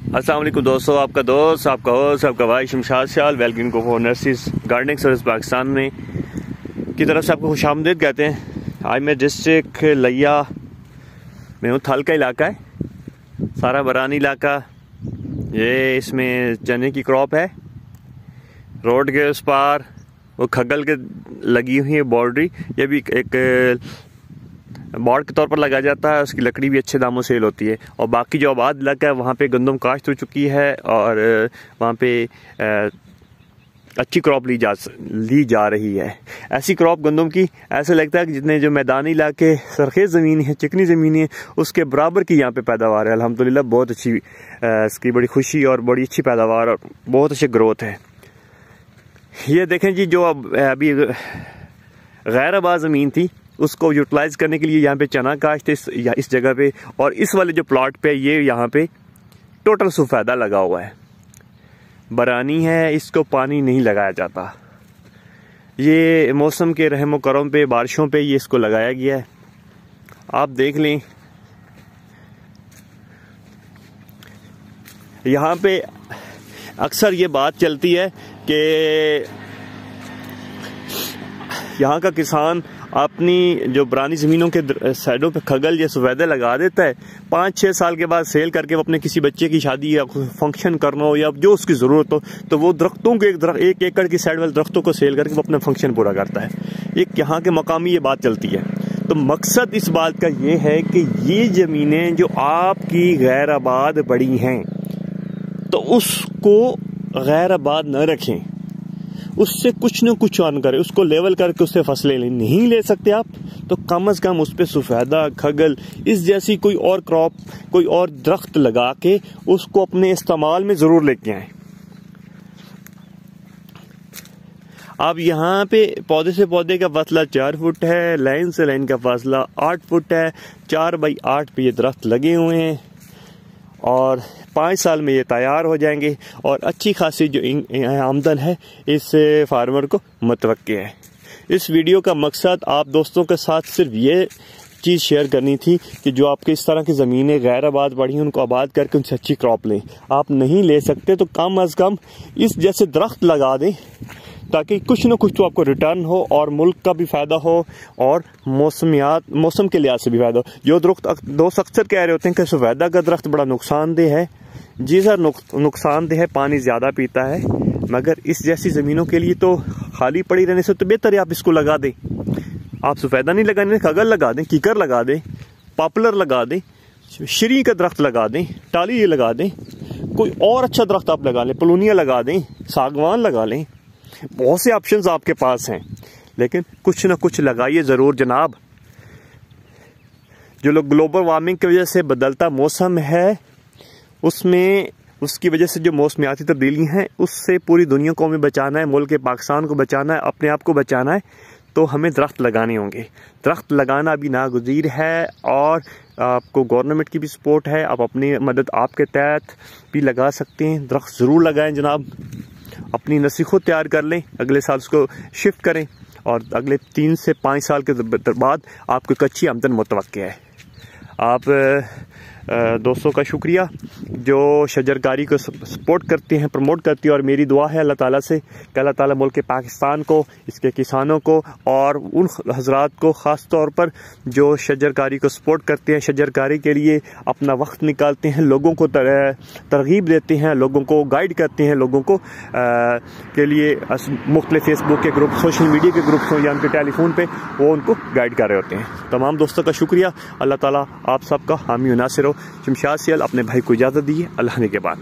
अस्सलाम वालेकुम दोस्तों, आपका दोस्त, आपका होस्ट, आपका भाई शमशाद सियाल वेलकम को for nurses gardening service Pakistan में की तरफ से आपको खुशामदीद कहते हैं। आज मैं डिस्ट्रिक्ट लिया में हूँ। थल का इलाका है, सारा बरानी इलाका। ये इसमें चने की क्रॉप है। रोड के उस पार वो खगल के लगी हुई है बाउंड्री। ये भी एक बाड़ के तौर पर लगाया जाता है। उसकी लकड़ी भी अच्छे दामों सेल होती है। और बाकी जो आबाद इलाका है वहाँ पे गंदम काश्त हो चुकी है और वहाँ पे अच्छी क्रॉप ली जा रही है। ऐसी क्रॉप गंदम की ऐसे लगता है कि जितने जो मैदानी इलाके सरखेज ज़मीन है, चिकनी ज़मीन है, उसके बराबर की यहाँ पे पैदावार है। अल्हम्दुलिल्लाह बहुत अच्छी, इसकी बड़ी खुशी और बड़ी अच्छी पैदावार और बहुत अच्छी ग्रोथ है। ये देखें जी, जो अभी गैर आबाद ज़मीन थी उसको यूटिलाइज करने के लिए यहाँ पे चना काश्त इस जगह पे, और इस वाले जो प्लॉट पे ये यहाँ पे टोटल सफ़ेदा लगा हुआ है। बरानी है, इसको पानी नहीं लगाया जाता। ये मौसम के रहम करम पे, बारिशों पे ये इसको लगाया गया है। आप देख लें, यहाँ पे अक्सर ये बात चलती है कि यहाँ का किसान अपनी जो पुरानी ज़मीनों के साइडों पे खगल या सफ़ेदे लगा देता है। 5-6 साल के बाद सेल करके वो अपने किसी बच्चे की शादी या फंक्शन करना हो या जो उसकी ज़रूरत हो, तो वो दरख्तों के एक एकड़ की साइड वाले दरख्तों को सेल करके वो अपना फंक्शन पूरा करता है। एक यहाँ के मकामी ये बात चलती है। तो मकसद इस बात का ये है कि ये ज़मीनें जो आपकी गैर आबाद पड़ी हैं, तो उसको गैर आबाद न रखें, उससे कुछ न कुछ अर्न करें, उसको लेवल करके उससे फसलें नहीं ले सकते आप, तो कम से कम उस पर सफ़ेदा, खगल, इस जैसी कोई और क्रॉप, कोई और दरख्त लगा के उसको अपने इस्तेमाल में ज़रूर लेके आएँ। अब यहाँ पे पौधे से पौधे का फासला 4 फुट है, लाइन से लाइन का फासला 8 फुट है। 4 बाई 8 पे ये दरख्त लगे हुए हैं और 5 साल में ये तैयार हो जाएंगे और अच्छी खासी जो आमदन है इस फार्मर को मुतवक्की है। इस वीडियो का मकसद आप दोस्तों के साथ सिर्फ ये चीज़ शेयर करनी थी कि जो आपके इस तरह की ज़मीनें गैर आबाद पड़ी हैं उनको आबाद करके उनसे अच्छी क्रॉप लें। आप नहीं ले सकते तो कम अज़ कम इस जैसे दरख्त लगा दें, ताकि कुछ न कुछ तो आपको रिटर्न हो और मुल्क का भी फ़ायदा हो और मौसम के लिहाज से भी फ़ायदा हो। जो दोस्त अक्सर कह रहे होते हैं कि सफ़ेदा का दरख्त बड़ा नुकसानदेह है। जी सर, नुकसानदेह है, पानी ज़्यादा पीता है, मगर इस जैसी ज़मीनों के लिए तो खाली पड़ी रहने से तो बेहतर है आप इसको लगा दें। आप सफ़ेदा नहीं लगाने, खगल लगा दें, कीकर लगा दें, पॉपुलर लगा दें, श्री का दरख्त लगा दें, टाली लगा दें, कोई और अच्छा दरख्त आप लगा लें, पलूनिया लगा दें, सागवान लगा लें। बहुत से ऑप्शंस आपके पास हैं, लेकिन कुछ ना कुछ लगाइए ज़रूर जनाब। जो लोग ग्लोबल वार्मिंग की वजह से बदलता मौसम है, उसमें उसकी वजह से जो मौसमियाती तब्दीली हैं, उससे पूरी दुनिया को हमें बचाना है, मुल्क पाकिस्तान को बचाना है, अपने आप को बचाना है, तो हमें दरख्त लगाने होंगे। दरख्त लगाना भी नागुज़ीर है और आपको गवर्नमेंट की भी सपोर्ट है। आप अपनी मदद आपके तहत भी लगा सकते हैं। दरख्त ज़रूर लगाएं जनाब। अपनी नसीखों तैयार कर लें, अगले साल उसको शिफ्ट करें और अगले 3 से 5 साल के बाद आपको कच्ची आमदन मुतवक्की है। आप दोस्तों का शुक्रिया जो शजरकारी को सपोर्ट करते हैं, प्रमोट करती है, और मेरी दुआ है अल्लाह ताला से कि अल्लाह ताला मुल्क पाकिस्तान को, इसके किसानों को और उन हजरात को ख़ास तौर पर जो शजरकारी को सपोर्ट करते हैं, शजरकारी के लिए अपना वक्त निकालते हैं, लोगों को तरगीब देते हैं, लोगों को गाइड करते हैं, लोगों को के लिए मुख्तलिफ फेसबुक के ग्रुप, सोशल मीडिया के ग्रुप्स हों या उनके टेलीफोन पे वो उनको गाइड कर रहे होते हैं। तमाम दोस्तों का शुक्रिया। अल्लाह ताला आप सबका हामी नासिर हो। शमशाद सियाल अपने भाई को इजाज़त दी है। अल्लाह ने के बाद।